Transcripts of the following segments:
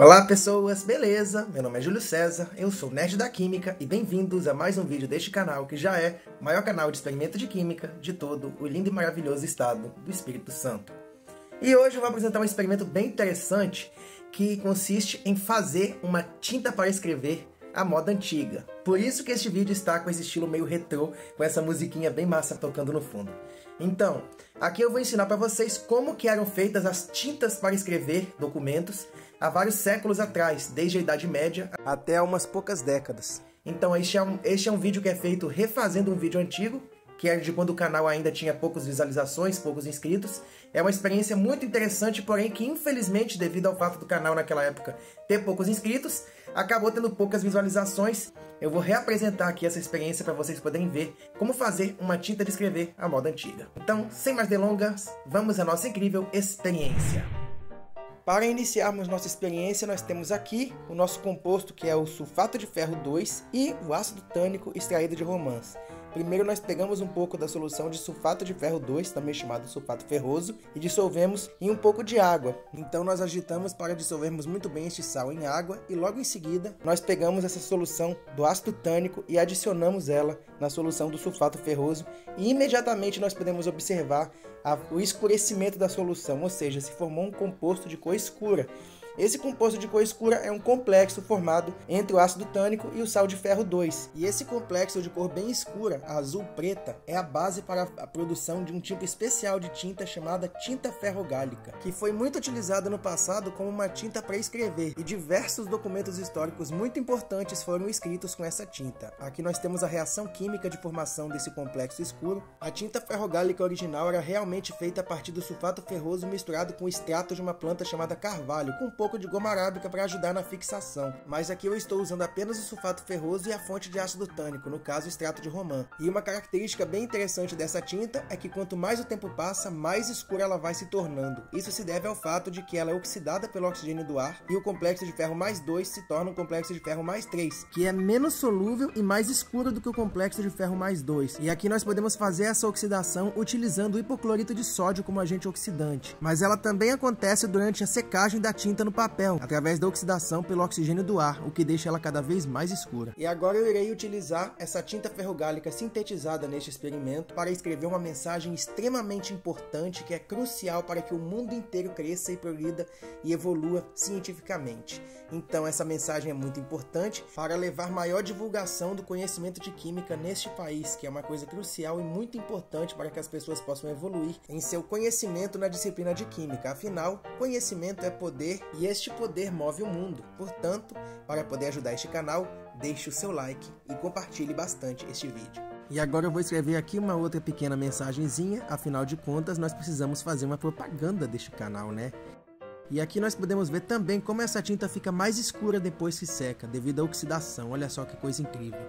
Olá pessoas, beleza? Meu nome é Júlio César, eu sou Nerd da Química e bem-vindos a mais um vídeo deste canal que já é o maior canal de experimento de química de todo o lindo e maravilhoso estado do Espírito Santo. E hoje eu vou apresentar um experimento bem interessante que consiste em fazer uma tinta para escrever à moda antiga. Por isso que este vídeo está com esse estilo meio retrô, com essa musiquinha bem massa tocando no fundo. Então, aqui eu vou ensinar para vocês como que eram feitas as tintas para escrever documentos há vários séculos atrás, desde a Idade Média até há umas poucas décadas. Então este é um vídeo que é feito refazendo um vídeo antigo, que era de quando o canal ainda tinha poucas visualizações, poucos inscritos. É uma experiência muito interessante, porém que infelizmente, devido ao fato do canal naquela época ter poucos inscritos, acabou tendo poucas visualizações. Eu vou reapresentar aqui essa experiência para vocês poderem ver como fazer uma tinta de escrever à moda antiga. Então, sem mais delongas, vamos à nossa incrível experiência. Para iniciarmos nossa experiência, nós temos aqui o nosso composto, que é o sulfato de ferro 2 e o ácido tânico extraído de romãs. Primeiro nós pegamos um pouco da solução de sulfato de ferro 2, também chamado sulfato ferroso, e dissolvemos em um pouco de água. Então nós agitamos para dissolvermos muito bem este sal em água e logo em seguida nós pegamos essa solução do ácido tânico e adicionamos ela na solução do sulfato ferroso e imediatamente nós podemos observar o escurecimento da solução, ou seja, se formou um composto de cor escura. Esse composto de cor escura é um complexo formado entre o ácido tânico e o sal de ferro 2. E esse complexo de cor bem escura, azul-preta, é a base para a produção de um tipo especial de tinta chamada tinta ferrogálica, que foi muito utilizada no passado como uma tinta para escrever, e diversos documentos históricos muito importantes foram escritos com essa tinta. Aqui nós temos a reação química de formação desse complexo escuro. A tinta ferrogálica original era realmente feita a partir do sulfato ferroso misturado com o extrato de uma planta chamada carvalho, com um pouco de goma arábica para ajudar na fixação, mas aqui eu estou usando apenas o sulfato ferroso e a fonte de ácido tânico, no caso o extrato de romã. E uma característica bem interessante dessa tinta é que quanto mais o tempo passa, mais escura ela vai se tornando. Isso se deve ao fato de que ela é oxidada pelo oxigênio do ar e o complexo de ferro mais 2 se torna um complexo de ferro mais 3, que é menos solúvel e mais escuro do que o complexo de ferro mais 2. E aqui nós podemos fazer essa oxidação utilizando o hipoclorito de sódio como agente oxidante, mas ela também acontece durante a secagem da tinta no papel, através da oxidação pelo oxigênio do ar, o que deixa ela cada vez mais escura. E agora eu irei utilizar essa tinta ferrogálica sintetizada neste experimento para escrever uma mensagem extremamente importante que é crucial para que o mundo inteiro cresça e progrida e evolua cientificamente. Então essa mensagem é muito importante para levar maior divulgação do conhecimento de química neste país, que é uma coisa crucial e muito importante para que as pessoas possam evoluir em seu conhecimento na disciplina de química. Afinal, conhecimento é poder e este poder move o mundo. Portanto, para poder ajudar este canal, deixe o seu like e compartilhe bastante este vídeo. E agora eu vou escrever aqui uma outra pequena mensagenzinha, afinal de contas nós precisamos fazer uma propaganda deste canal, né? E aqui nós podemos ver também como essa tinta fica mais escura depois que seca, devido à oxidação. Olha só que coisa incrível.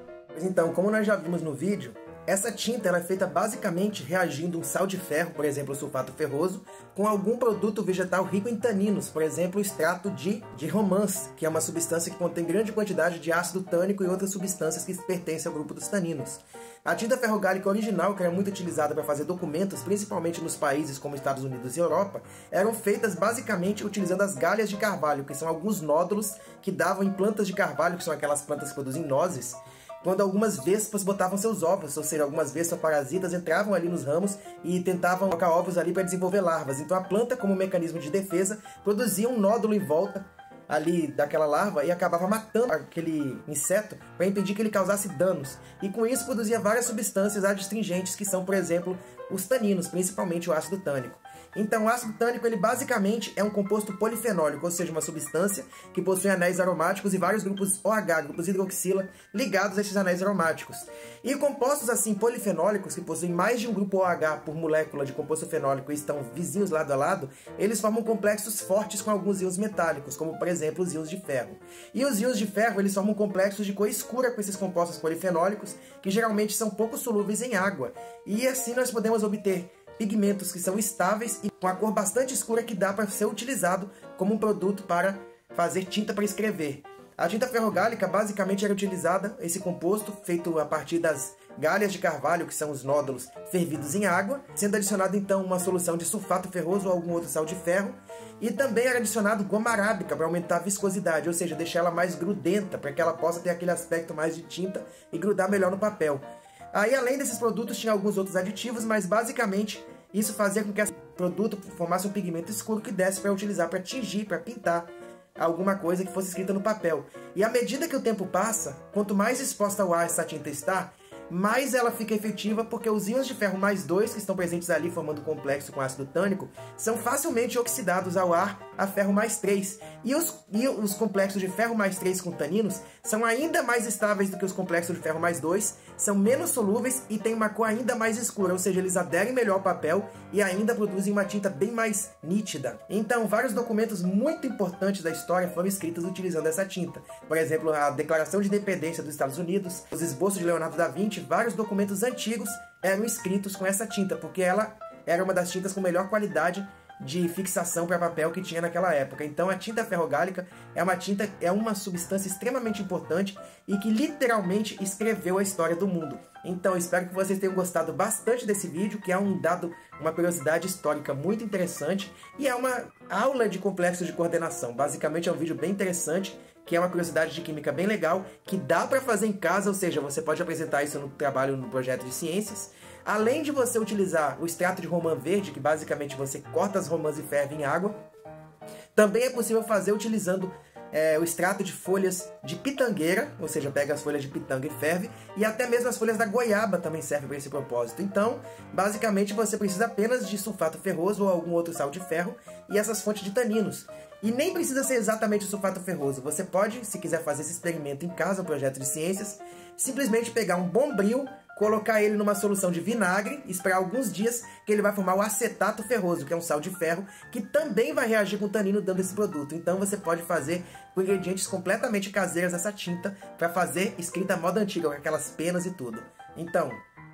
Então, como nós já vimos no vídeo, essa tinta ela é feita basicamente reagindo um sal de ferro, por exemplo o sulfato ferroso, com algum produto vegetal rico em taninos, por exemplo o extrato de romãs, que é uma substância que contém grande quantidade de ácido tânico e outras substâncias que pertencem ao grupo dos taninos. A tinta ferrogálica original, que era muito utilizada para fazer documentos, principalmente nos países como Estados Unidos e Europa, eram feitas basicamente utilizando as galhas de carvalho, que são alguns nódulos que davam em plantas de carvalho, que são aquelas plantas que produzem nozes, quando algumas vespas botavam seus ovos, ou seja, algumas vespas parasitas entravam ali nos ramos e tentavam colocar ovos ali para desenvolver larvas. Então a planta, como mecanismo de defesa, produzia um nódulo em volta ali daquela larva e acabava matando aquele inseto para impedir que ele causasse danos. E com isso produzia várias substâncias adstringentes que são, por exemplo, os taninos, principalmente o ácido tânico. Então o ácido tânico ele basicamente é um composto polifenólico, ou seja, uma substância que possui anéis aromáticos e vários grupos OH, grupos hidroxila, ligados a esses anéis aromáticos. E compostos assim polifenólicos, que possuem mais de um grupo OH por molécula de composto fenólico e estão vizinhos lado a lado, eles formam complexos fortes com alguns íons metálicos, como por exemplo os íons de ferro. E os íons de ferro eles formam complexos de cor escura com esses compostos polifenólicos, que geralmente são pouco solúveis em água. E assim nós podemos obter pigmentos que são estáveis e com a cor bastante escura que dá para ser utilizado como um produto para fazer tinta para escrever. A tinta ferrogálica basicamente era utilizada, esse composto feito a partir das galhas de carvalho, que são os nódulos fervidos em água, sendo adicionado então uma solução de sulfato ferroso ou algum outro sal de ferro, e também era adicionado goma arábica para aumentar a viscosidade, ou seja, deixar ela mais grudenta, para que ela possa ter aquele aspecto mais de tinta e grudar melhor no papel. Aí, além desses produtos, tinha alguns outros aditivos, mas basicamente isso fazia com que esse produto formasse um pigmento escuro que desse para utilizar para tingir, para pintar alguma coisa que fosse escrita no papel. E à medida que o tempo passa, quanto mais exposta ao ar essa tinta está, mais ela fica efetiva, porque os íons de ferro mais 2 que estão presentes ali formando um complexo com ácido tânico são facilmente oxidados ao ar a ferro mais 3. E os complexos de ferro mais 3 com taninos são ainda mais estáveis do que os complexos de ferro mais 2, são menos solúveis e têm uma cor ainda mais escura, ou seja, eles aderem melhor ao papel e ainda produzem uma tinta bem mais nítida. Então, vários documentos muito importantes da história foram escritos utilizando essa tinta. Por exemplo, a Declaração de Independência dos Estados Unidos, os esboços de Leonardo da Vinci, vários documentos antigos eram escritos com essa tinta, porque ela era uma das tintas com melhor qualidade de fixação para papel que tinha naquela época. Então a tinta ferrogálica é uma substância extremamente importante e que literalmente escreveu a história do mundo. Então espero que vocês tenham gostado bastante desse vídeo, que é uma curiosidade histórica muito interessante e é uma aula de complexos de coordenação. Basicamente é um vídeo bem interessante, que é uma curiosidade de química bem legal, que dá para fazer em casa, ou seja, você pode apresentar isso no trabalho, no projeto de ciências. Além de você utilizar o extrato de romã verde, que basicamente você corta as romãs e ferve em água, também é possível fazer utilizando o extrato de folhas de pitangueira, ou seja, pega as folhas de pitanga e ferve, e até mesmo as folhas da goiaba também servem para esse propósito. Então, basicamente, você precisa apenas de sulfato ferroso ou algum outro sal de ferro e essas fontes de taninos. E nem precisa ser exatamente o sulfato ferroso. Você pode, se quiser fazer esse experimento em casa, um projeto de ciências, simplesmente pegar um bombril, colocar ele numa solução de vinagre, esperar alguns dias que ele vai formar o acetato ferroso, que é um sal de ferro, que também vai reagir com o tanino dando esse produto. Então você pode fazer com ingredientes completamente caseiros essa tinta para fazer escrita à moda antiga, com aquelas penas e tudo. Então,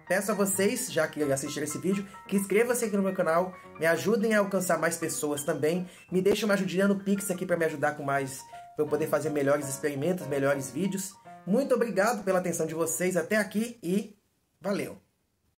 peço a vocês, já que assistiram esse vídeo, que inscrevam-se aqui no meu canal, me ajudem a alcançar mais pessoas também, me deixem uma ajudinha no Pix aqui para me ajudar com mais, para eu poder fazer melhores experimentos, melhores vídeos. Muito obrigado pela atenção de vocês até aqui e valeu!